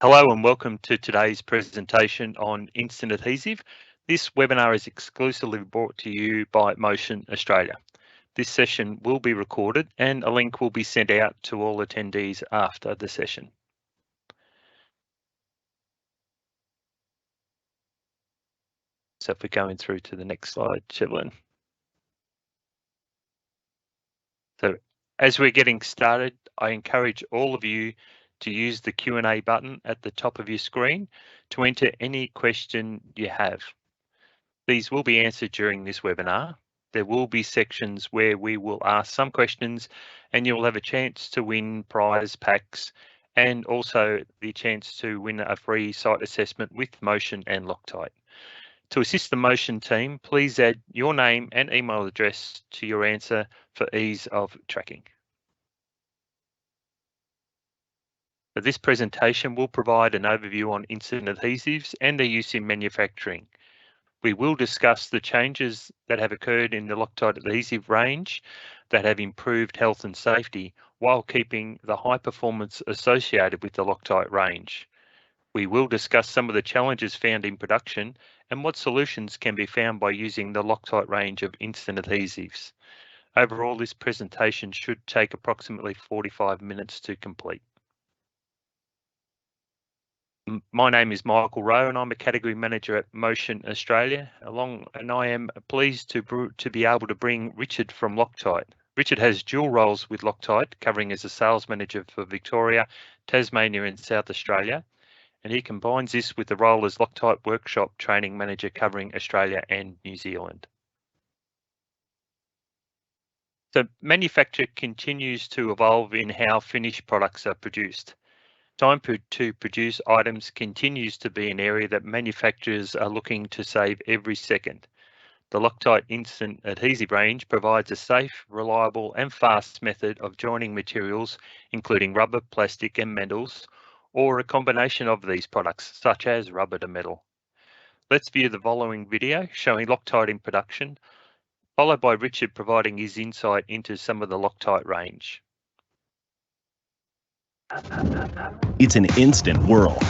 Hello and welcome to today's presentation on instant adhesive. This webinar is exclusively brought to you by Motion Australia. This session will be recorded and a link will be sent out to all attendees after the session. So if we're going through to the next slide, Shevlin. So as we're getting started, I encourage all of you to use the Q&A button at the top of your screen to enter any question you have. These will be answered during this webinar. There will be sections where we will ask some questions and you'll have a chance to win prize packs and also the chance to win a free site assessment with Motion and Loctite. To assist the Motion team, please add your name and email address to your answer for ease of tracking. This presentation will provide an overview on instant adhesives and their use in manufacturing. We will discuss the changes that have occurred in the Loctite adhesive range that have improved health and safety while keeping the high performance associated with the Loctite range. We will discuss some of the challenges found in production and what solutions can be found by using the Loctite range of instant adhesives. Overall, this presentation should take approximately 45 minutes to complete. My name is Michael Rowe and I'm a category manager at Motion Australia. And I am pleased to be able to bring Richard from Loctite. Richard has dual roles with Loctite, covering as a sales manager for Victoria, Tasmania and South Australia. And he combines this with the role as Loctite workshop training manager covering Australia and New Zealand. So manufacture continues to evolve in how finished products are produced. Time to produce items continues to be an area that manufacturers are looking to save every second. The Loctite Instant Adhesive range provides a safe, reliable and fast method of joining materials, including rubber, plastic and metals, or a combination of these products, such as rubber to metal. Let's view the following video showing Loctite in production, followed by Richard providing his insight into some of the Loctite range. It's an instant world,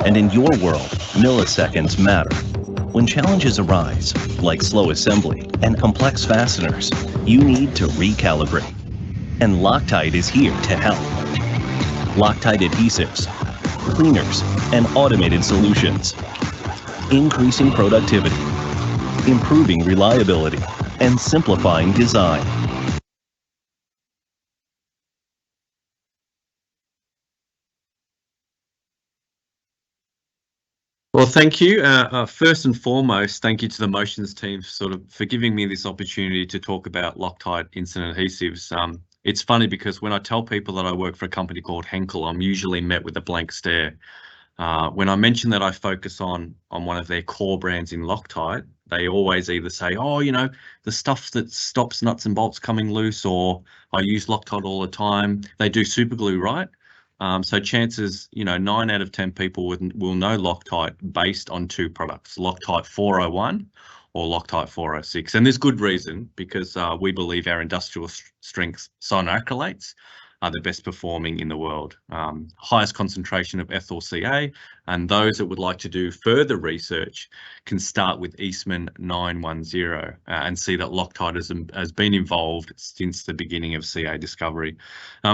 and in your world, milliseconds matter. When challenges arise, like slow assembly and complex fasteners, you need to recalibrate. And Loctite is here to help. Loctite adhesives, cleaners, and automated solutions. Increasing productivity, improving reliability, and simplifying design. Well, thank you. First and foremost, thank you to the Motions team for giving me this opportunity to talk about Loctite instant adhesives. It's funny because when I tell people that I work for a company called Henkel, I'm usually met with a blank stare. When I mention that I focus on one of their core brands in Loctite, they always either say, oh, you know, the stuff that stops nuts and bolts coming loose, or I use Loctite all the time. They do super glue, right? So chances, 9 out of 10 people will know Loctite based on two products, Loctite 401 or Loctite 406. And there's good reason, because we believe our industrial strength cyanoacrylates are the best performing in the world. Highest concentration of ethyl CA, and those that would like to do further research can start with Eastman 910 and see that Loctite has been involved since the beginning of CA discovery.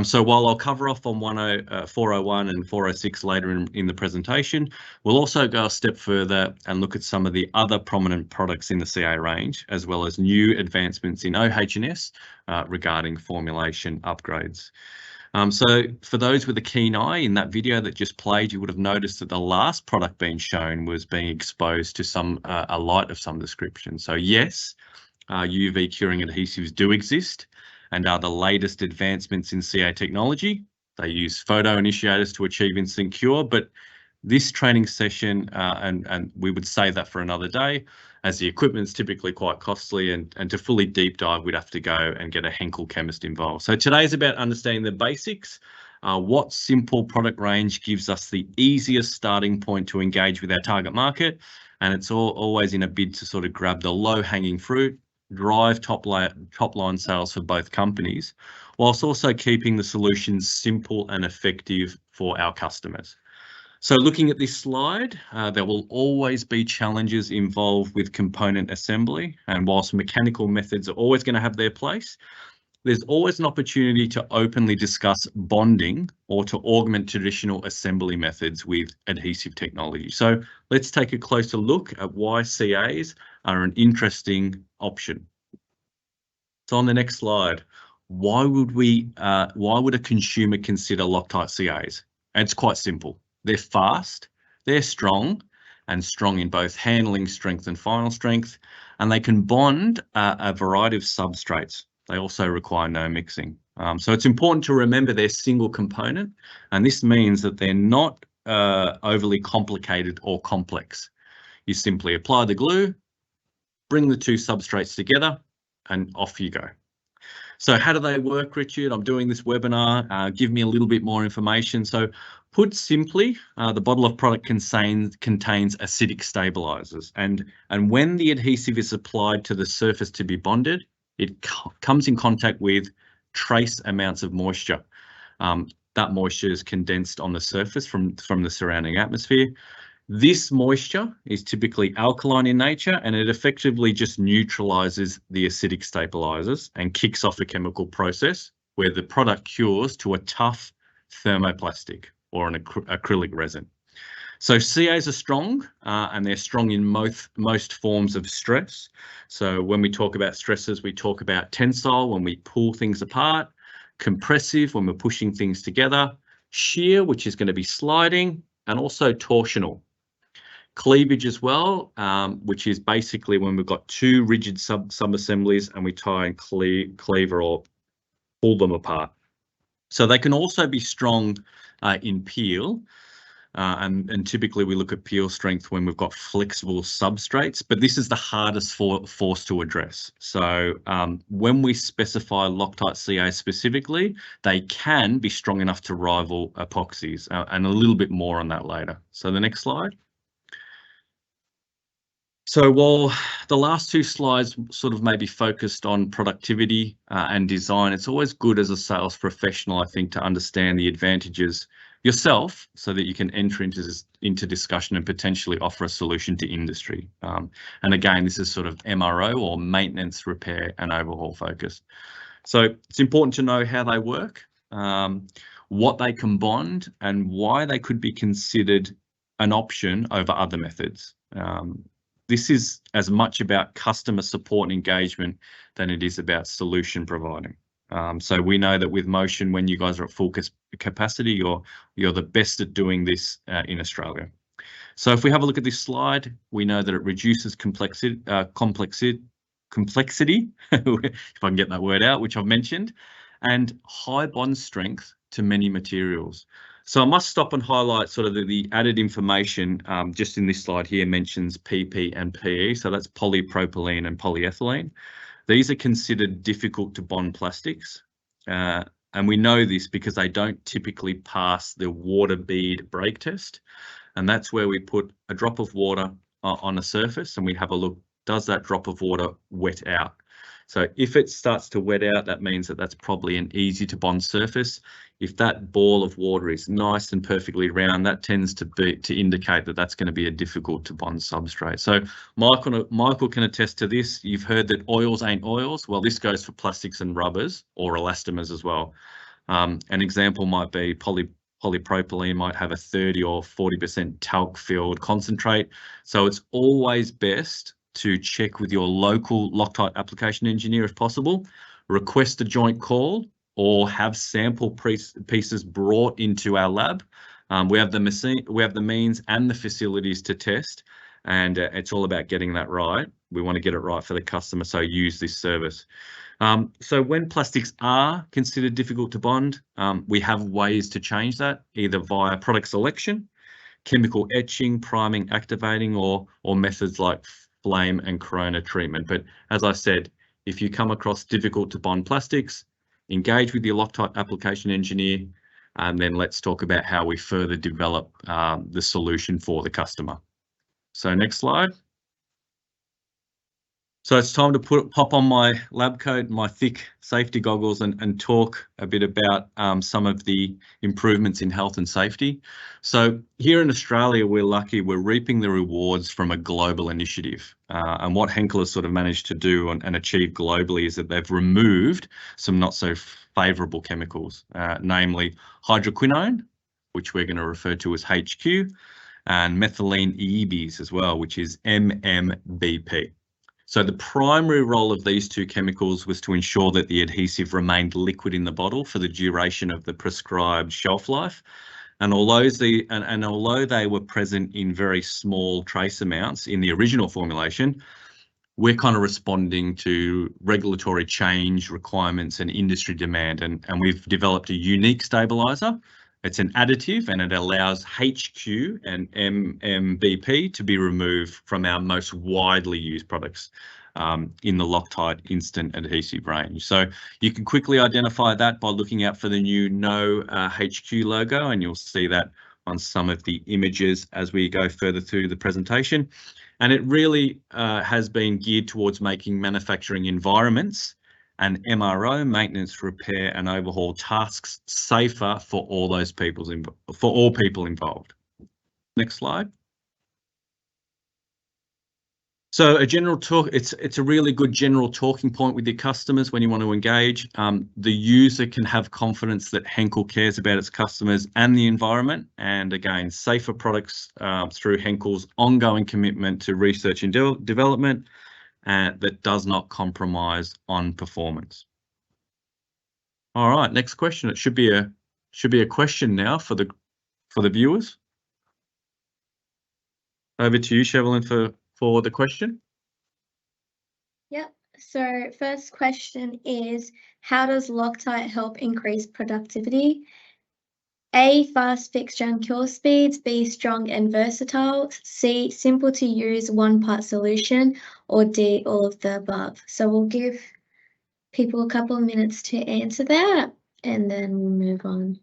So while I'll cover off on 401 and 406 later in the presentation, we'll also go a step further and look at some of the other prominent products in the CA range, as well as new advancements in OH&S regarding formulation upgrades. So for those with a keen eye, in that video that just played, you would have noticed that the last product being shown was being exposed to a light of some description. So yes, UV curing adhesives do exist and are the latest advancements in CA technology. They use photo initiators to achieve instant cure, but this training session, and we would save that for another day, as the equipment's typically quite costly, and to fully deep dive, we'd have to go and get a Henkel chemist involved. So today is about understanding the basics. What simple product range gives us the easiest starting point to engage with our target market, and it's always in a bid to sort of grab the low-hanging fruit, drive top line sales for both companies, whilst also keeping the solutions simple and effective for our customers. So looking at this slide, there will always be challenges involved with component assembly, and whilst mechanical methods are always going to have their place, there's always an opportunity to openly discuss bonding or to augment traditional assembly methods with adhesive technology. So let's take a closer look at why CAs are an interesting option. So on the next slide, why would a consumer consider Loctite CAs? And it's quite simple. They're fast, they're strong, and strong in both handling strength and final strength, and they can bond a variety of substrates. They also require no mixing. So it's important to remember they're single component, and this means that they're not overly complicated or complex. You simply apply the glue, bring the two substrates together, and off you go. So how do they work, Richard? I'm doing this webinar. Give me a little bit more information. So put simply, the bottle of product contains acidic stabilizers. And when the adhesive is applied to the surface to be bonded, it comes in contact with trace amounts of moisture. That moisture is condensed on the surface from the surrounding atmosphere. This moisture is typically alkaline in nature, and it effectively just neutralizes the acidic stabilizers and kicks off a chemical process where the product cures to a tough thermoplastic or an acrylic resin. So CAs are strong, and they're strong in most forms of stress. So when we talk about stresses, we talk about tensile when we pull things apart, compressive when we're pushing things together, shear, which is going to be sliding, and also torsional. Cleavage as well, which is basically when we've got two rigid sub-assemblies and we tie and cleaver or pull them apart. So they can also be strong in peel, and typically we look at peel strength when we've got flexible substrates, but this is the hardest force to address. So when we specify Loctite CA specifically, they can be strong enough to rival epoxies, and a little bit more on that later. So the next slide. So while the last two slides sort of maybe focused on productivity and design, it's always good as a sales professional, I think, to understand the advantages yourself so that you can enter into discussion and potentially offer a solution to industry. And again, this is sort of MRO or maintenance, repair and overhaul focus. So it's important to know how they work, what they can bond, and why they could be considered an option over other methods. This is as much about customer support and engagement than it is about solution providing. So we know that with Motion, when you guys are at full capacity, you're the best at doing this in Australia. So if we have a look at this slide, we know that it reduces complexity, if I can get that word out, which I've mentioned, and high bond strength to many materials. So I must stop and highlight sort of the added information just in this slide here mentions PP and PE. So that's polypropylene and polyethylene. These are considered difficult to bond plastics. And we know this because they don't typically pass the water bead break test. And that's where we put a drop of water on a surface and we have a look, does that drop of water wet out? So if it starts to wet out, that means that that's probably an easy to bond surface. If that ball of water is nice and perfectly round, that tends to indicate that that's going to be a difficult to bond substrate. So Michael can attest to this. You've heard that oils ain't oils. Well, this goes for plastics and rubbers or elastomers as well. An example might be polypropylene might have a 30 or 40% talc filled concentrate. So it's always best to check with your local Loctite application engineer if possible, request a joint call or have sample pieces brought into our lab. We have the means and the facilities to test, and it's all about getting that right. We want to get it right for the customer, so use this service. So when plastics are considered difficult to bond, we have ways to change that, either via product selection, chemical etching, priming, activating, or methods like flame and corona treatment. But as I said, if you come across difficult to bond plastics, engage with your Loctite application engineer, and then let's talk about how we further develop the solution for the customer. So next slide. So it's time to pop on my lab coat, my thick safety goggles, and talk a bit about some of the improvements in health and safety. So here in Australia, we're lucky, we're reaping the rewards from a global initiative. And what Henkel has sort of managed to do and achieve globally is that they've removed some not so favourable chemicals, namely hydroquinone, which we're going to refer to as HQ, and methylene EBs as well, which is MMBP. So the primary role of these two chemicals was to ensure that the adhesive remained liquid in the bottle for the duration of the prescribed shelf life. And although they were present in very small trace amounts in the original formulation, we're kind of responding to regulatory change requirements and industry demand. And we've developed a unique stabilizer. It's an additive and it allows HQ and MMBP to be removed from our most widely used products in the Loctite instant adhesive range. So you can quickly identify that by looking out for the new No HQ logo, and you'll see that on some of the images as we go further through the presentation. And it really has been geared towards making manufacturing environments and MRO, maintenance, repair and overhaul tasks safer for all those people involved. Next slide. So a general talk, it's a really good general talking point with your customers when you want to engage. The user can have confidence that Henkel cares about its customers and the environment, and again, safer products through Henkel's ongoing commitment to research and development that does not compromise on performance. All right, next question. It should be a question now for the viewers. Over to you, Shevelin, for the question. Yep. So first question is, how does Loctite help increase productivity? A, fast fixture and cure speeds, B, strong and versatile, C, simple to use one-part solution, or D, all of the above. So we'll give people a couple of minutes to answer that and then we'll move on.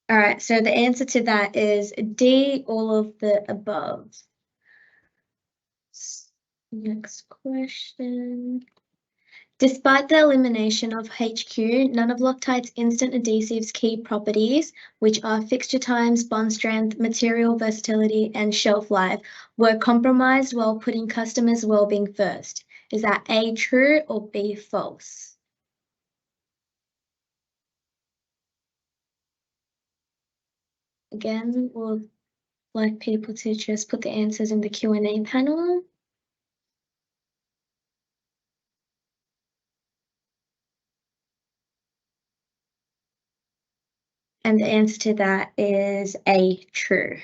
All right, so the answer to that is D, all of the above. Next question. Despite the elimination of HQ, none of Loctite's instant adhesives' key properties, which are fixture times, bond strength, material versatility, and shelf life, were compromised while putting customers' well-being first. Is that A, true, or B, false? Again, we'll like people to just put the answers in the Q&A panel. And the answer to that is A, true.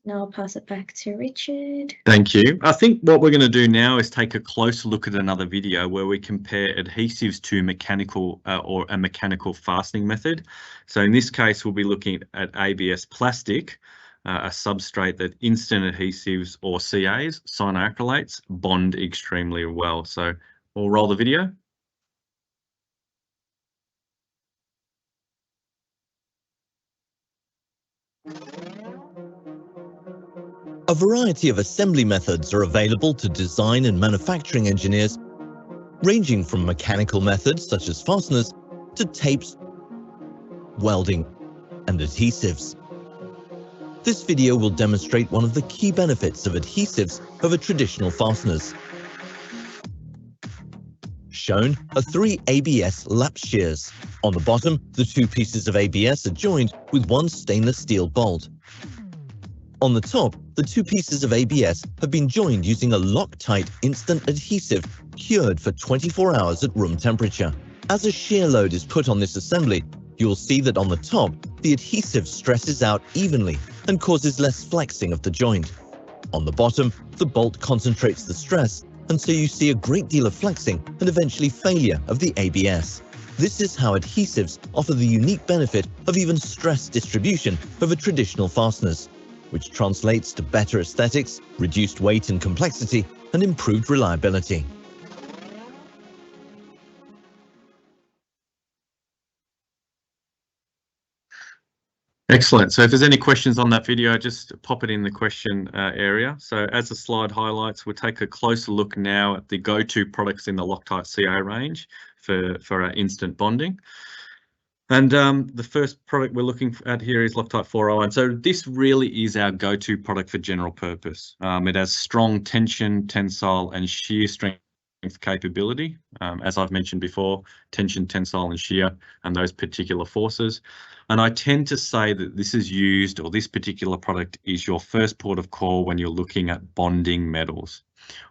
Now I'll pass it back to Richard. Thank you. I think what we're going to do now is take a closer look at another video where we compare adhesives to mechanical or a mechanical fastening method. So in this case, we'll be looking at ABS plastic, a substrate that instant adhesives or CAs, cyanoacrylates, bond extremely well. So we'll roll the video. A variety of assembly methods are available to design and manufacturing engineers, ranging from mechanical methods such as fasteners to tapes, welding, and adhesives. This video will demonstrate one of the key benefits of adhesives over traditional fasteners. Shown are 3 ABS lap shears. On the bottom, the 2 pieces of ABS are joined with 1 stainless steel bolt. On the top, the 2 pieces of ABS have been joined using a Loctite instant adhesive cured for 24 hours at room temperature. As a shear load is put on this assembly, you will see that on the top, the adhesive stresses out evenly and causes less flexing of the joint. On the bottom, the bolt concentrates the stress, and so you see a great deal of flexing and eventually failure of the ABS. This is how adhesives offer the unique benefit of even stress distribution over traditional fasteners, which translates to better aesthetics, reduced weight and complexity, and improved reliability. Excellent. So if there's any questions on that video, just pop it in the question area. So as the slide highlights, we'll take a closer look now at the go-to products in the Loctite CA range for our instant bonding. And the first product we're looking at here is Loctite 401. So this really is our go-to product for general purpose. It has strong tension, tensile, and shear strength capability. As I've mentioned before, tension, tensile, and shear, and those particular forces. And I tend to say that this is used, or this particular product is your first port of call when you're looking at bonding metals.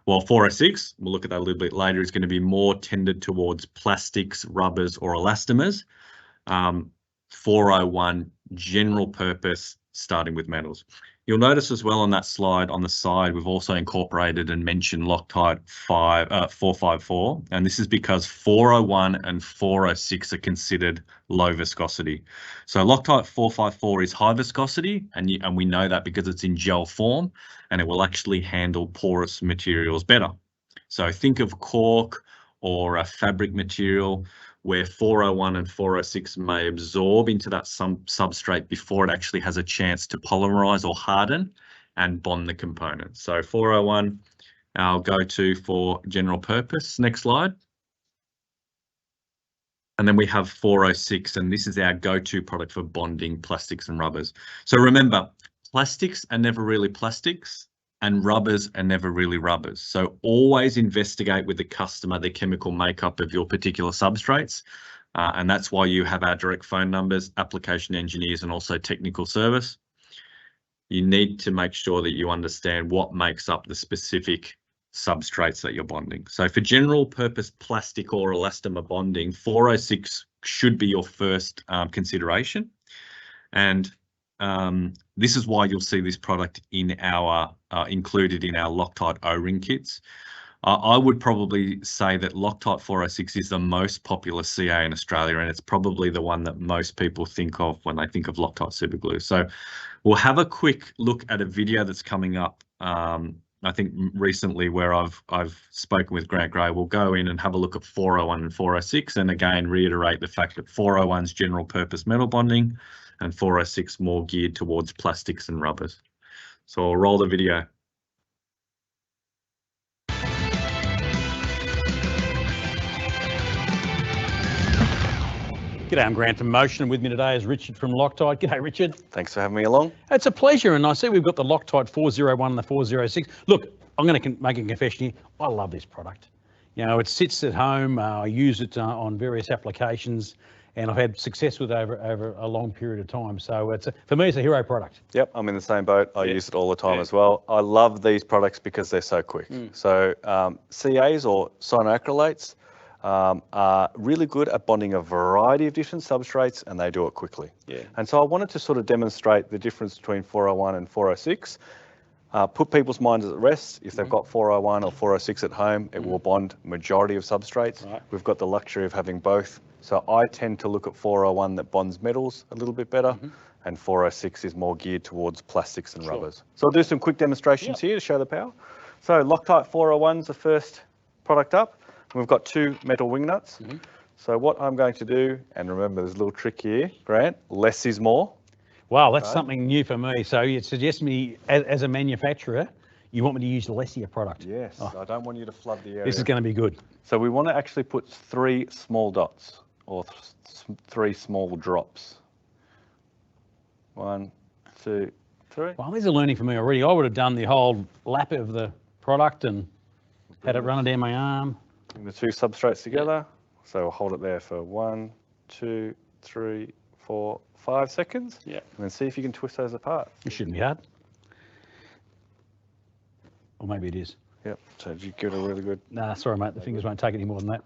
While 406, we'll look at that a little bit later, is going to be more tended towards plastics, rubbers, or elastomers. 401 general purpose, starting with metals. You'll notice as well on that slide on the side, we've also incorporated and mentioned Loctite 454, and this is because 401 and 406 are considered low viscosity. So Loctite 454 is high viscosity, and we know that because it's in gel form, and it will actually handle porous materials better. So think of cork or a fabric material where 401 and 406 may absorb into that substrate before it actually has a chance to polymerize or harden and bond the components. So 401, our go-to for general purpose. Next slide. And then we have 406, and this is our go-to product for bonding plastics and rubbers. So remember, plastics are never really plastics, and rubbers are never really rubbers. So always investigate with the customer the chemical makeup of your particular substrates. And that's why you have our direct phone numbers, application engineers, and also technical service. You need to make sure that you understand what makes up the specific substrates that you're bonding. So for general purpose plastic or elastomer bonding, 406 should be your first consideration. And this is why you'll see this product in our included in our Loctite O-ring kits. I would probably say that Loctite 406 is the most popular CA in Australia, and it's probably the one that most people think of when they think of Loctite superglue. So we'll have a quick look at a video that's coming up, I think recently, where I've spoken with Grant Gray. We'll go in and have a look at 401 and 406, and again reiterate the fact that 401's general purpose metal bonding and 406 more geared towards plastics and rubbers. So I'll roll the video. G'day, I'm Grant from Motion, and with me today is Richard from Loctite. G'day, Richard. Thanks for having me along. It's a pleasure, and I see we've got the Loctite 401 and the 406. Look, I'm going to make a confession here. I love this product. You know, it sits at home. I use it on various applications, and I've had success with it over a long period of time. So for me, it's a hero product. Yep, I'm in the same boat. I use it all the time as well. I love these products because they're so quick. So CAs or cyanoacrylates are really good at bonding a variety of different substrates, and they do it quickly. And so I wanted to sort of demonstrate the difference between 401 and 406. Put people's minds at rest. If they've got 401 or 406 at home, it will bond majority of substrates. We've got the luxury of having both. So I tend to look at 401 that bonds metals a little bit better, and 406 is more geared towards plastics and rubbers. So I'll do some quick demonstrations here to show the power. So Loctite 401 is the first product up. We've got two metal wing nuts. So what I'm going to do, and remember there's a little trick here, Grant, less is more. Wow, that's something new for me. So you suggest me, as a manufacturer, you want me to use less of your product? Yes, I don't want you to flood the area. This is going to be good. So we want to actually put 3 small dots, or 3 small drops. 1, 2, 3. Well, these are learning for me already. I would have done the whole lap of the product and had it run down my arm. Bring the 2 substrates together. So we'll hold it there for 1, 2, 3, 4, 5 seconds. And then see if you can twist those apart. It shouldn't be hard. Or maybe it is. So if you give it a really good... Nah, sorry, mate. The fingers won't take any more than that.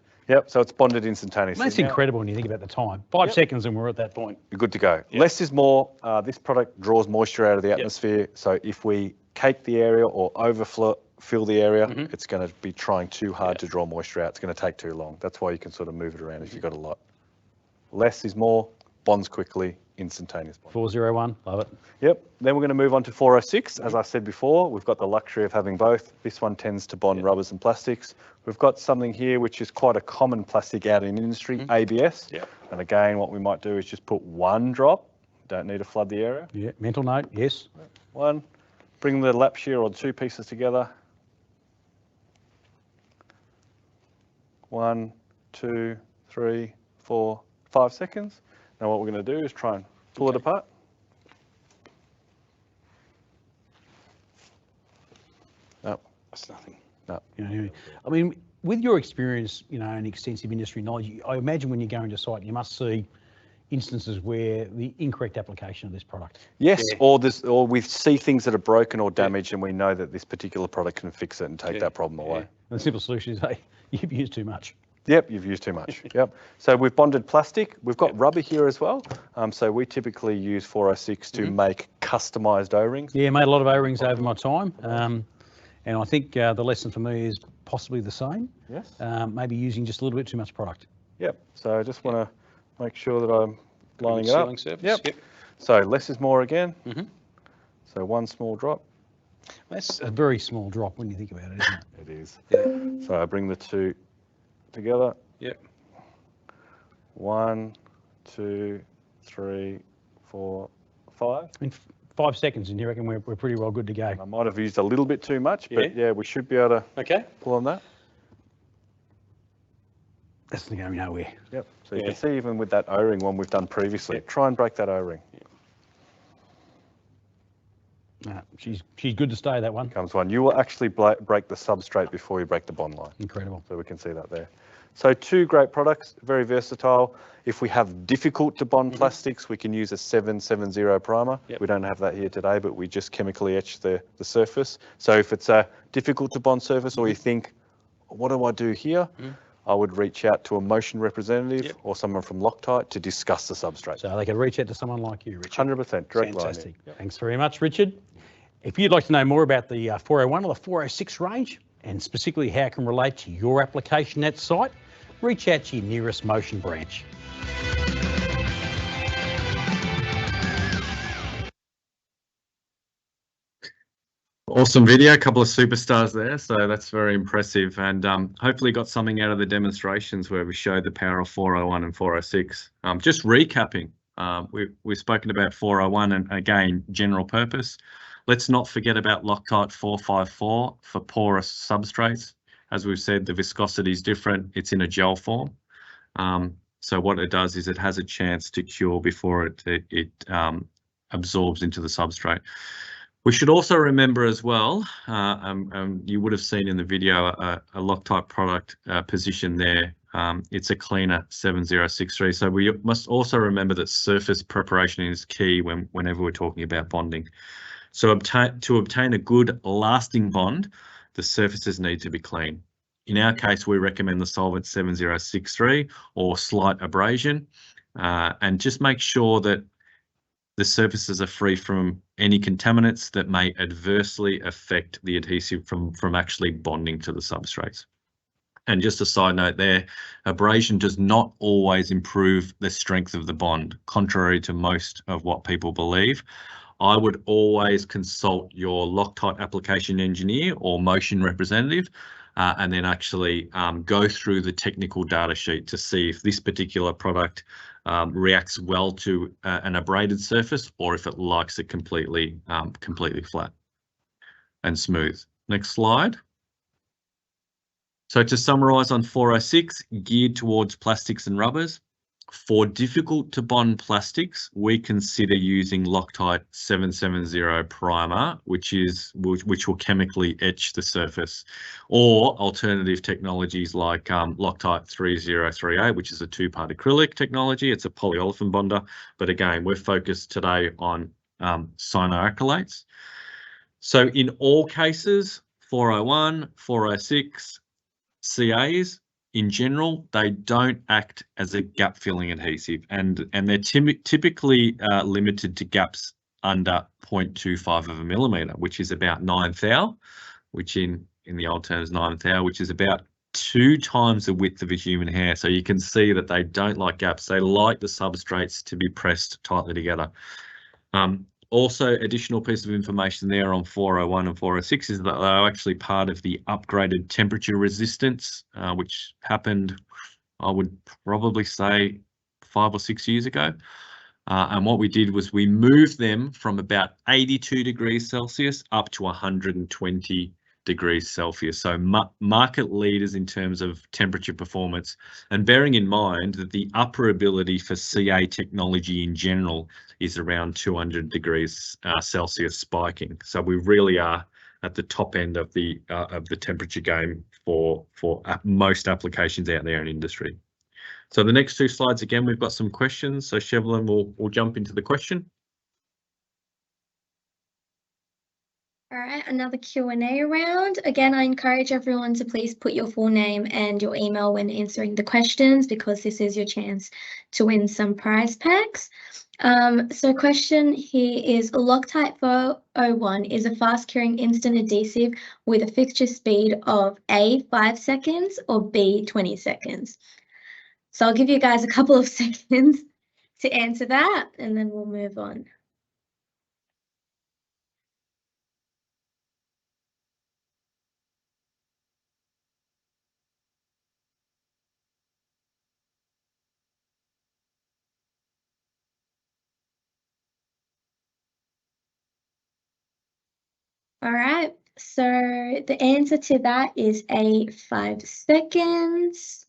So it's bonded instantaneously. That's incredible when you think about the time. 5 seconds and we're at that point. You're good to go. Less is more. This product draws moisture out of the atmosphere. So if we cake the area or fill the area, it's going to be trying too hard to draw moisture out. It's going to take too long. That's why you can sort of move it around if you've got a lot. Less is more, bonds quickly, instantaneous bond. 401, love it. Then we're going to move on to 406. As I said before, we've got the luxury of having both. This one tends to bond rubbers and plastics. We've got something here which is quite a common plastic out in industry, ABS. And again, what we might do is just put 1 drop Don't need to flood the area. Yeah, mental note, yes. 1, bring the lap shear or 2 pieces together. 1, 2, 3, 4, 5 seconds. Now what we're going to do is try and pull it apart. No. That's nothing. No. You know, I mean, with your experience, you know, and extensive industry knowledge, I imagine when you go into site, you must see instances where the incorrect application of this product. Yes, or we see things that are broken or damaged, and we know that this particular product can fix it and take that problem away. And the simple solution is, hey, you've used too much. Yep, you've used too much. Yep. So we've bonded plastic. We've got rubber here as well. So we typically use 406 to make customized O-rings. Yeah, made a lot of O-rings over my time. And I think the lesson for me is possibly the same. Yes. Maybe using just a little bit too much product. Yep. So I just want to make sure that I'm lining it up. Surface. Yep. So less is more again. Mm-hmm. So 1 small drop. That's a very small drop when you think about it, isn't it? It is. Yeah. So I bring the 2 together. Yep. 1, 2, 3, 4, 5. In 5 seconds, and you reckon we're pretty well good to go. I might have used a little bit too much, but yeah, we should be able to pull on that. That's not going nowhere. Yep. So you can see even with that O-ring one we've done previously, try and break that O-ring. She's good to stay, that one. Comes one. You will actually break the substrate before you break the bond line. Incredible. So we can see that there. So 2 great products, very versatile. If we have difficult to bond plastics, we can use a 770 primer. We don't have that here today, but we just chemically etch the surface. So if it's a difficult to bond surface, or you think, what do I do here? I would reach out to a motion representative or someone from Loctite to discuss the substrate. So they can reach out to someone like you, Richard. 100%, direct line. Fantastic. Thanks very much, Richard. If you'd like to know more about the 401 or the 406 range, and specifically how it can relate to your application at site, reach out to your nearest Motion branch. Awesome video, a couple of superstars there, so that's very impressive, and hopefully got something out of the demonstrations where we showed the power of 401 and 406. Just recapping, we've spoken about 401 and again, general purpose. Let's not forget about Loctite 454 for porous substrates. As we've said, the viscosity is different, it's in a gel form. So what it does is it has a chance to cure before it absorbs into the substrate. We should also remember as well, you would have seen in the video a Loctite product position there. It's a cleaner 7063. So we must also remember that surface preparation is key whenever we're talking about bonding. So to obtain a good lasting bond, the surfaces need to be clean. In our case, we recommend the solvent 7063 or slight abrasion, and just make sure that the surfaces are free from any contaminants that may adversely affect the adhesive from actually bonding to the substrates. And just a side note there, abrasion does not always improve the strength of the bond, contrary to most of what people believe. I would always consult your Loctite application engineer or motion representative, and then actually go through the technical data sheet to see if this particular product reacts well to an abraded surface, or if it likes it completely flat and smooth. Next slide. So to summarize on 406, geared towards plastics and rubbers. For difficult to bond plastics, we consider using Loctite 770 primer, which will chemically etch the surface, or alternative technologies like Loctite 3038, which is a 2-part acrylic technology. It's a polyolefin bonder, but again, we're focused today on cyanoacrylates. So in all cases, 401, 406, CAs, in general, they don't act as a gap filling adhesive, and they're typically limited to gaps under 0.25 of a millimetre, which is about 9 thou, which in the old terms 9 thou, which is about 2 times the width of a human hair. So you can see that they don't like gaps. They like the substrates to be pressed tightly together. Also, additional piece of information there on 401 and 406 is that they're actually part of the upgraded temperature resistance, which happened, I would probably say, 5 or 6 years ago. And what we did was we moved them from about 82 degrees Celsius up to 120 degrees Celsius. So market leaders in terms of temperature performance, and bearing in mind that the upper ability for CA technology in general is around 200 degrees Celsius spiking. So we really are at the top end of the temperature game for most applications out there in industry. So the next two slides, again, we've got some questions. So Chevlin will jump into the question. All right, another Q&A round. Again, I encourage everyone to please put your full name and your email when answering the questions, because this is your chance to win some prize packs. So question here is, Loctite 401 is a fast curing instant adhesive with a fixture speed of A, 5 seconds or B, 20 seconds. So I'll give you guys a couple of seconds to answer that, and then we'll move on. All right, so the answer to that is A, 5 seconds.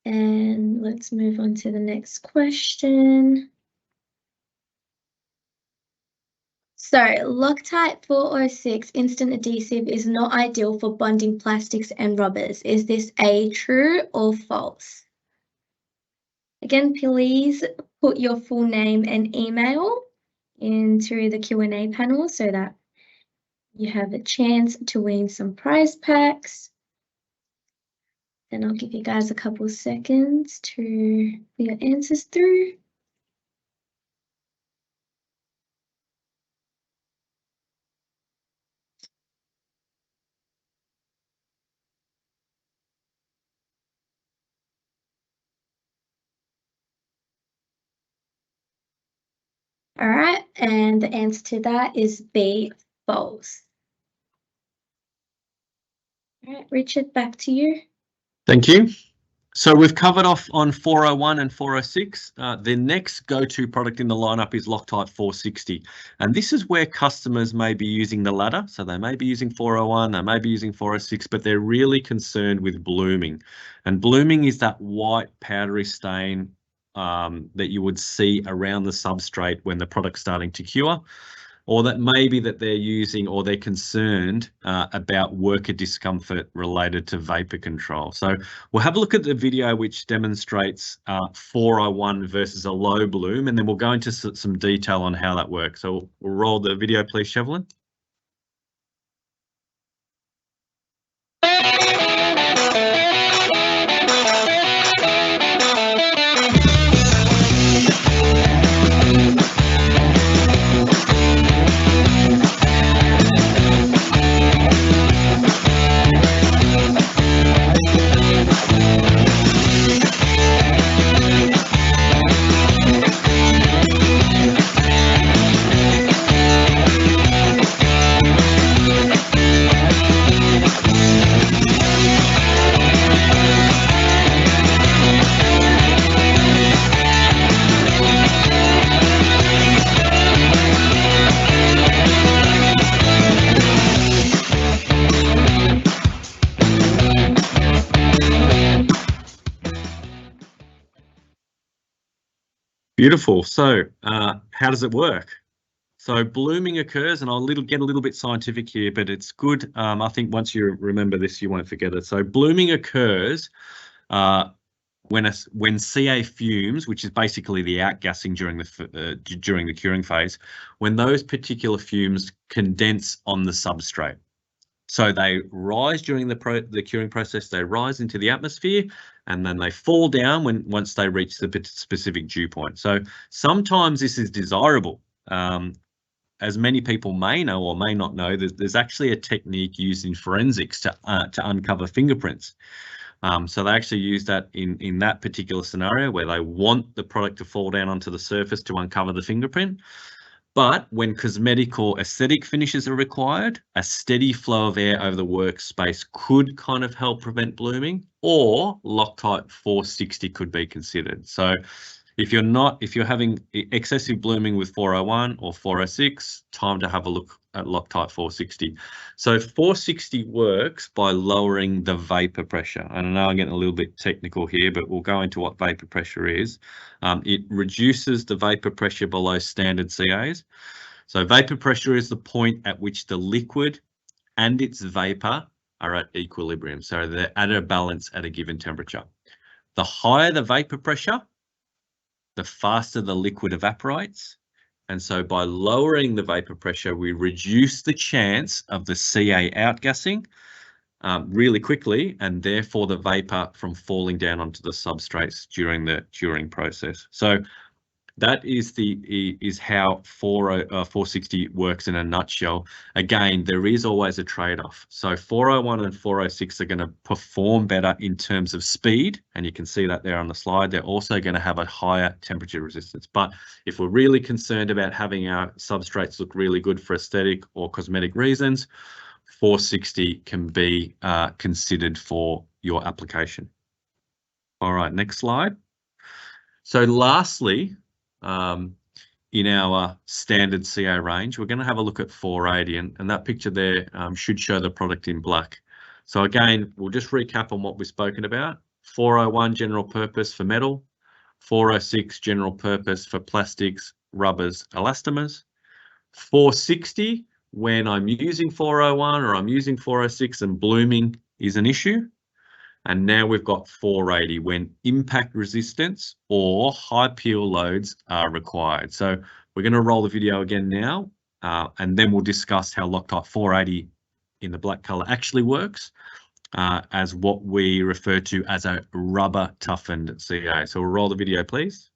And let's move on to the next question. So Loctite 406 instant adhesive is not ideal for bonding plastics and rubbers. Is this A, true or false? Again, please put your full name and email into the Q&A panel so that you have a chance to win some prize packs. Then I'll give you guys a couple seconds to put your answers through. All right, and the answer to that is B, false. All right, Richard, back to you. Thank you. So we've covered off on 401 and 406. The next go-to product in the lineup is Loctite 460. And this is where customers may be using the latter. So they may be using 401, they may be using 406, but they're really concerned with blooming. And blooming is that white powdery stain that you would see around the substrate when the product's starting to cure, or that maybe that they're using, or they're concerned about worker discomfort related to vapor control. So we'll have a look at the video which demonstrates 401 versus a low bloom, and then we'll go into some detail on how that works. So we'll roll the video, please, Chevlin. Beautiful. So how does it work? So blooming occurs, and I'll get a little bit scientific here, but it's good. I think once you remember this, you won't forget it. So blooming occurs when CA fumes, which is basically the outgassing during the curing phase, when those particular fumes condense on the substrate. So they rise during the curing process, they rise into the atmosphere, and then they fall down once they reach the specific dew point. So sometimes this is desirable. As many people may know or may not know, there's actually a technique used in forensics to uncover fingerprints. So they actually use that in that particular scenario where they want the product to fall down onto the surface to uncover the fingerprint. But when cosmetic or aesthetic finishes are required, a steady flow of air over the workspace could kind of help prevent blooming, or Loctite 460 could be considered. So If you're having excessive blooming with 401 or 406, time to have a look at Loctite 460. So 460 works by lowering the vapor pressure. And I know I'm getting a little bit technical here, but we'll go into what vapor pressure is. It reduces the vapor pressure below standard CAs. So vapor pressure is the point at which the liquid and its vapor are at equilibrium. So they're at a balance at a given temperature. The higher the vapor pressure, the faster the liquid evaporates. And so by lowering the vapor pressure, we reduce the chance of the CA outgassing really quickly, and therefore the vapor from falling down onto the substrates during the curing process. So that is how 460 works in a nutshell. Again, there is always a trade-off. So 401 and 406 are going to perform better in terms of speed, and you can see that there on the slide. They're also going to have a higher temperature resistance. But if we're really concerned about having our substrates look really good for aesthetic or cosmetic reasons, 460 can be considered for your application. All right, next slide. So lastly, in our standard CA range, we're going to have a look at 480, and that picture there should show the product in black. So again, we'll just recap on what we've spoken about. 401 general purpose for metal, 406 general purpose for plastics, rubbers, elastomers, 460 when I'm using 401 or I'm using 406 and blooming is an issue. And now we've got 480 when impact resistance or high peel loads are required. So we're going to roll the video again now, and then we'll discuss how Loctite 480 in the black color actually works as what we refer to as a rubber toughened CA. So we'll roll the video, please.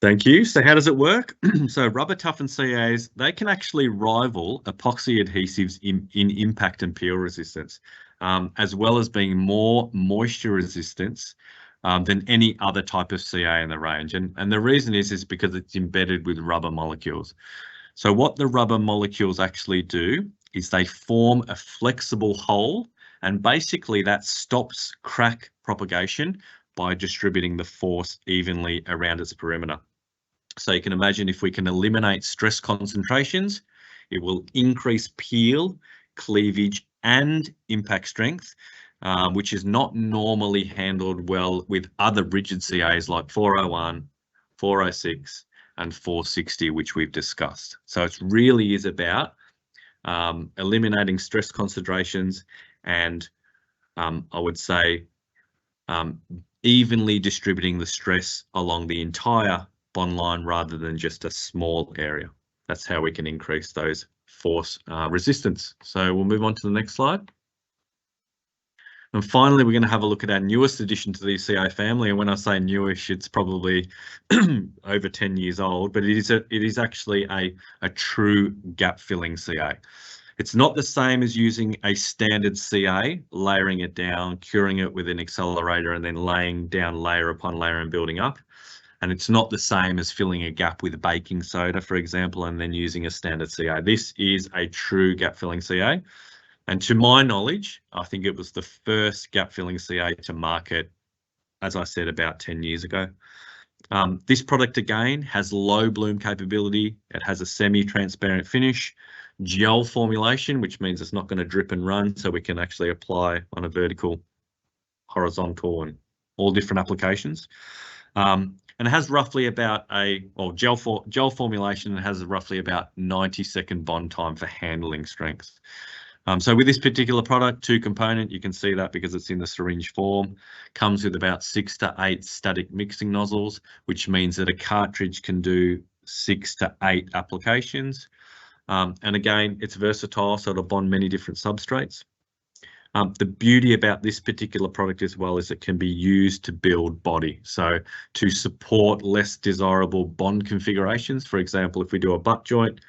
Thank you. So how does it work? So rubber toughened CAs, they can actually rival epoxy adhesives in impact and peel resistance, as well as being more moisture resistance than any other type of CA in the range. And the reason is because it's embedded with rubber molecules. So what the rubber molecules actually do is they form a flexible hole, and basically that stops crack propagation by distributing the force evenly around its perimeter. So you can imagine if we can eliminate stress concentrations, it will increase peel, cleavage, and impact strength, which is not normally handled well with other rigid CAs like 401, 406, and 460, which we've discussed. So it really is about eliminating stress concentrations and I would say evenly distributing the stress along the entire bond line rather than just a small area. That's how we can increase those force resistance. So we'll move on to the next slide. And finally, we're going to have a look at our newest addition to the CA family. And when I say newish, it's probably over 10 years old, but it is actually a true gap filling CA. It's not the same as using a standard CA, layering it down, curing it with an accelerator, and then laying down layer upon layer and building up. And it's not the same as filling a gap with baking soda, for example, and then using a standard CA. This is a true gap filling CA. And to my knowledge, I think it was the first gap filling CA to market, as I said, about 10 years ago. This product, again, has low bloom capability. It has a semi-transparent finish, gel formulation, which means it's not going to drip and run. So we can actually apply on a vertical, horizontal, and all different applications. And it has roughly about gel formulation, and has roughly about 90-second bond time for handling strength. So with this particular product, 2-component, you can see that because it's in the syringe form, comes with about 6 to 8 static mixing nozzles, which means that a cartridge can do 6 to 8 applications. And again, it's versatile, so it'll bond many different substrates. The beauty about this particular product as well is it can be used to build body. So to support less desirable bond configurations, for example, if we do a butt joint,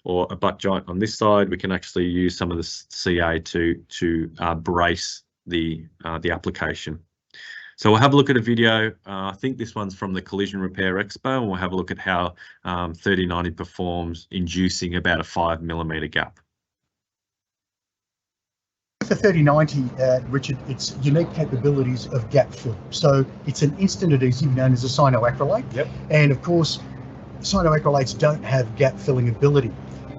or a butt joint on this side, we can actually use some of the CA to brace the application. So we'll have a look at a video. I think this one's from the Collision Repair Expo, and we'll have a look at how 3090 performs, inducing about a 5mm gap. The 3090, Richard, its unique capabilities of gap fill. So it's an instant adhesive known as a cyanoacrylate. Yep. And of course, cyanoacrylates don't have gap filling ability.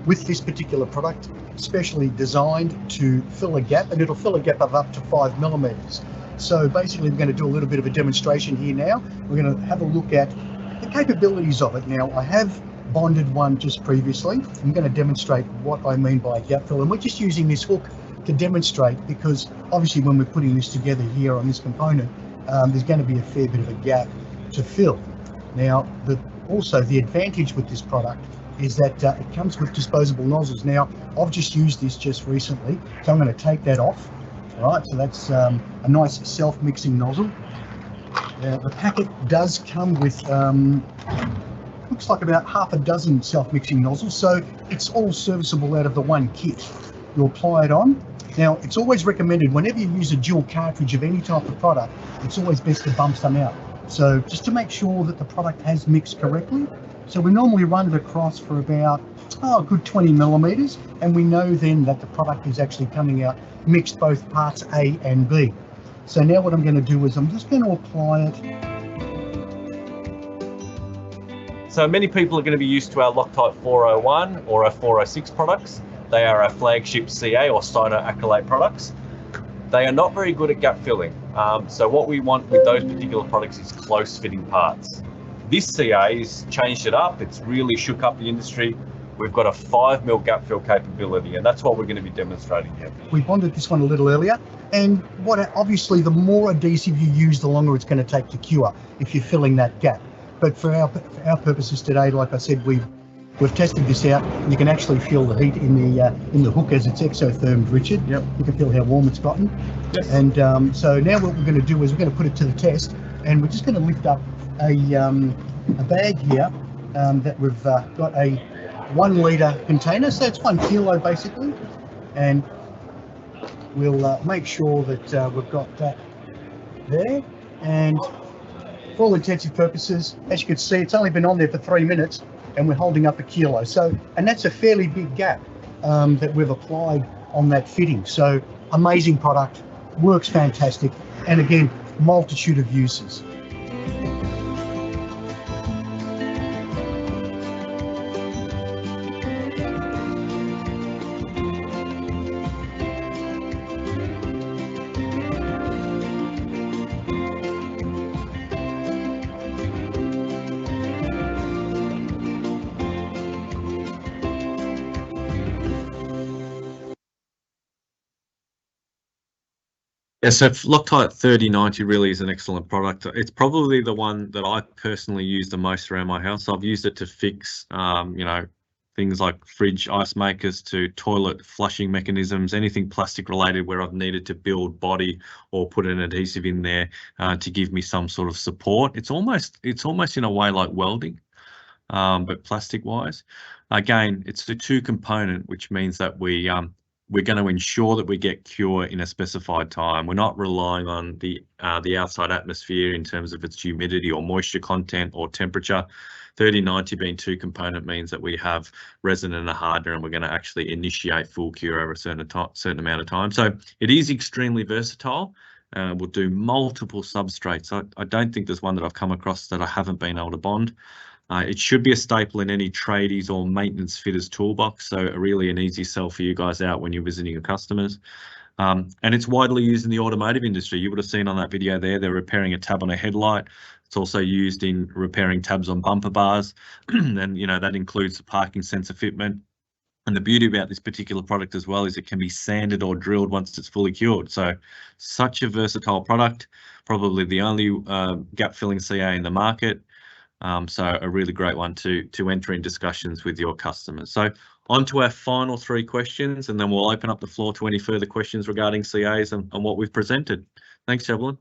With this particular product, specially designed to fill a gap, and it'll fill a gap of up to 5mm. So basically, we're going to do a little bit of a demonstration here now. We're going to have a look at the capabilities of it. Now, I have bonded one just previously. I'm going to demonstrate what I mean by gap fill, and we're just using this hook to demonstrate, because obviously when we're putting this together here on this component, there's going to be a fair bit of a gap to fill. Now, also the advantage with this product is that it comes with disposable nozzles. Now, I've just used this just recently, so I'm going to take that off. All right, so that's a nice self-mixing nozzle. The packet does come with, looks like about half a dozen self-mixing nozzles, so it's all serviceable out of the one kit. You apply it on. Now, it's always recommended whenever you use a dual cartridge of any type of product, it's always best to bump some out. So just to make sure that the product has mixed correctly. So we normally run it across for about a good 20mm, and we know then that the product is actually coming out mixed both parts A and B. So now what I'm going to do is I'm just going to apply it. So many people are going to be used to our Loctite 401 or our 406 products. They are our flagship CA or cyanoacrylate products. They are not very good at gap filling. So what we want with those particular products is close fitting parts. This CA's changed it up. It's really shook up the industry. We've got a 5mm gap fill capability, and that's what we're going to be demonstrating here. We bonded this one a little earlier, and obviously the more adhesive you use, the longer it's going to take to cure if you're filling that gap. But for our purposes today, like I said, we've tested this out. You can actually feel the heat in the hook as it's exothermed, Richard. Yep. You can feel how warm it's gotten. Yes. And so now what we're going to do is we're going to put it to the test, and we're just going to lift up a bag here that we've got a 1 litre container, so it's 1 kilo basically, and we'll make sure that we've got that there. And for all intensive purposes, as you can see, it's only been on there for 3 minutes, and we're holding up 1 kilo. So, and that's a fairly big gap that we've applied on that fitting. So amazing product, works fantastic, and again, multitude of uses. Yeah, so Loctite 3090 really is an excellent product. It's probably the one that I personally use the most around my house. I've used it to fix, things like fridge ice makers to toilet flushing mechanisms, anything plastic related where I've needed to build body or put an adhesive in there to give me some sort of support. It's almost in a way like welding, but plastic wise. Again, it's the 2-component, which means that we're going to ensure that we get cure in a specified time. We're not relying on the outside atmosphere in terms of its humidity or moisture content or temperature. 3090 being 2-component means that we have resin and a hardener, and we're going to actually initiate full cure over a certain amount of time. So it is extremely versatile. We'll do multiple substrates. I don't think there's one that I've come across that I haven't been able to bond. It should be a staple in any tradies or maintenance fitters toolbox, so really an easy sell for you guys out when you're visiting your customers. And it's widely used in the automotive industry. You would have seen on that video there, they're repairing a tab on a headlight. It's also used in repairing tabs on bumper bars. And, you know, that includes the parking sensor fitment. And the beauty about this particular product as well is it can be sanded or drilled once it's fully cured. So such a versatile product, probably the only gap filling CA in the market. So a really great one to enter in discussions with your customers. So on to our final 3 questions, and then we'll open up the floor to any further questions regarding CAs and what we've presented. Thanks, Evelyn.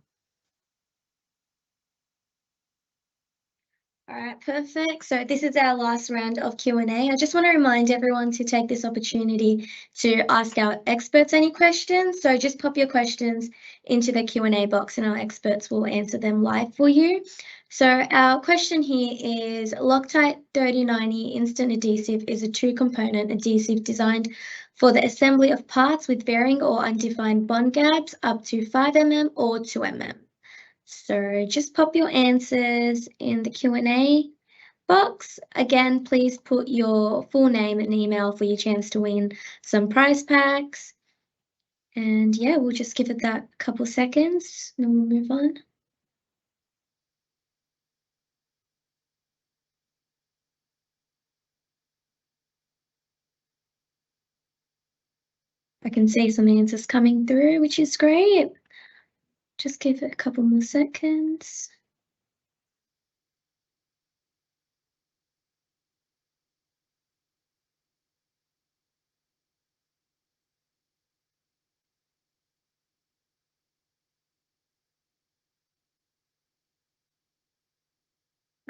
All right, perfect. So this is our last round of Q&A. I just want to remind everyone to take this opportunity to ask our experts any questions. So just pop your questions into the Q&A box and our experts will answer them live for you. So our question here is, Loctite 3090 Instant Adhesive is a 2-component adhesive designed for the assembly of parts with varying or undefined bond gaps up to 5 mm or 2 mm. So just pop your answers in the Q&A box. Again, please put your full name and email for your chance to win some prize packs. And yeah, we'll just give it that couple seconds and we'll move on. I can see some answers coming through, which is great. Just give it a couple more seconds.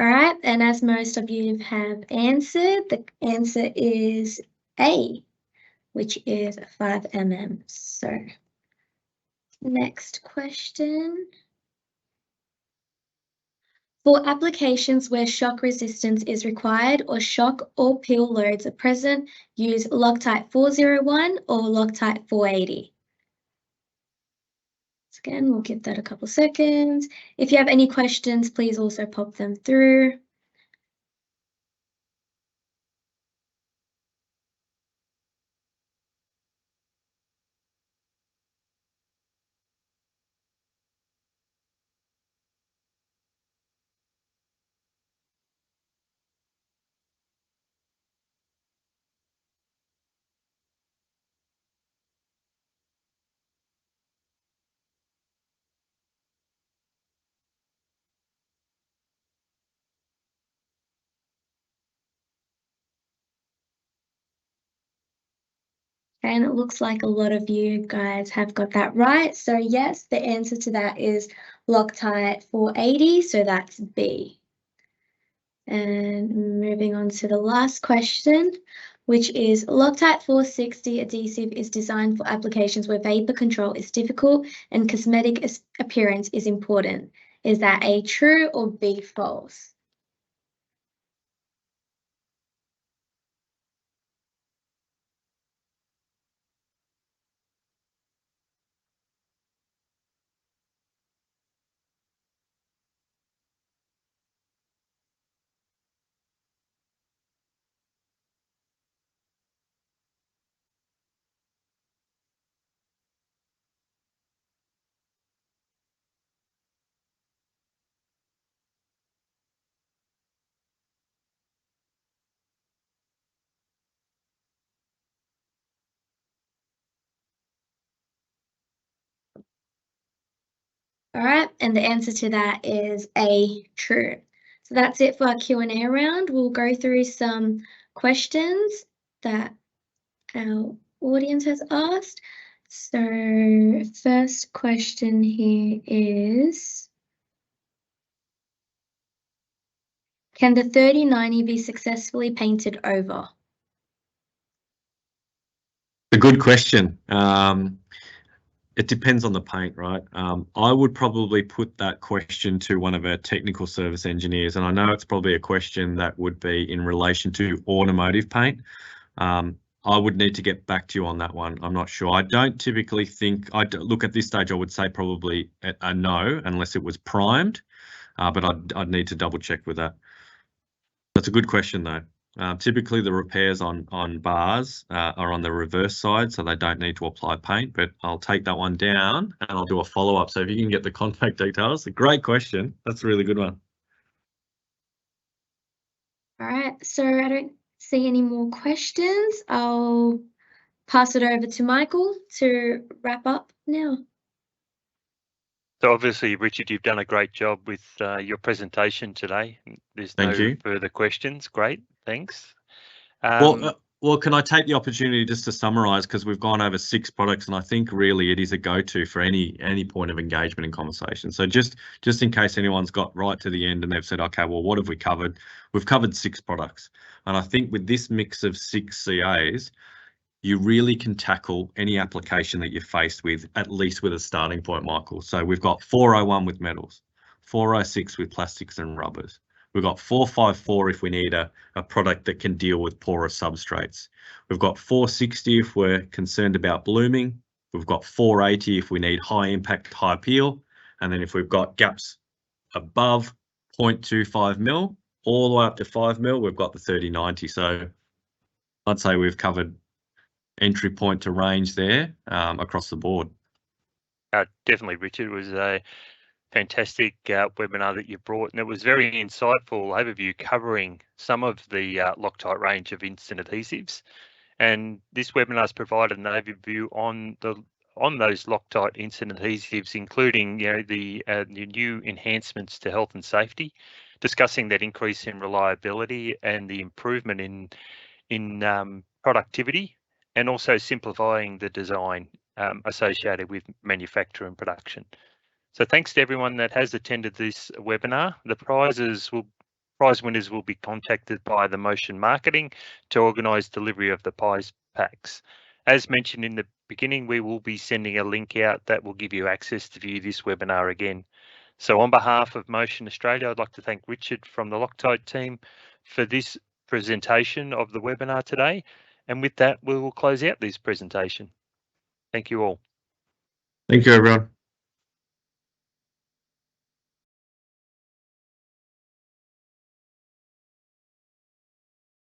All right, and as most of you have answered, the answer is A, which is 5 mm. So next question. For applications where shock resistance is required or shock or peel loads are present, use Loctite 401 or Loctite 480. So again, we'll give that a couple seconds. If you have any questions, please also pop them through. And it looks like a lot of you guys have got that right. So yes, the answer to that is Loctite 480, so that's B. And moving on to the last question, which is Loctite 460 adhesive is designed for applications where vapor control is difficult and cosmetic appearance is important. Is that A, true, or B, false? All right, and the answer to that is A, true. So that's it for our Q&A round. We'll go through some questions that our audience has asked. So first question here is, can the 3090 be successfully painted over? A good question. It depends on the paint, right? I would probably put that question to one of our technical service engineers, and I know it's probably a question that would be in relation to automotive paint. I would need to get back to you on that one. I'm not sure. I don't typically think, look at this stage, I would say probably a no, unless it was primed, but I'd need to double check with that. That's a good question though. Typically, the repairs on bars are on the reverse side, so they don't need to apply paint, but I'll take that one down and I'll do a follow-up. So if you can get the contact details, a great question. That's a really good one. All right, so I don't see any more questions. I'll pass it over to Michael to wrap up now. So obviously, Richard, you've done a great job with your presentation today. There's Thank no you. further questions. Great, thanks. Well, can I take the opportunity just to summarise, because we've gone over 6 products, and I think really it is a go-to for any point of engagement and conversation. So just in case anyone's got right to the end and they've said, okay, well, what have we covered? We've covered 6 products, and I think with this mix of 6 CAs, you really can tackle any application that you're faced with, at least with a starting point, Michael. So we've got 401 with metals, 406 with plastics and rubbers. We've got 454 if we need a product that can deal with porous substrates. We've got 460 if we're concerned about blooming. We've got 480 if we need high impact, high peel. And then if we've got gaps above 0.25 mil, all the way up to 5 mil, we've got the 3090. So I'd say we've covered entry point to range there across the board. Definitely, Richard. It was a fantastic webinar that you brought, and it was very insightful overview covering some of the Loctite range of instant adhesives. And this webinar has provided an overview on those Loctite instant adhesives, including the new enhancements to health and safety, discussing that increase in reliability and the improvement in productivity, and also simplifying the design associated with manufacture and production. So thanks to everyone that has attended this webinar. The prize winners will be contacted by the Motion Marketing to organise delivery of the prize packs. As mentioned in the beginning, we will be sending a link out that will give you access to view this webinar again. So on behalf of Motion Australia, I'd like to thank Richard from the Loctite team for this presentation of the webinar today. And with that, we will close out this presentation. Thank you all. Thank you, everyone.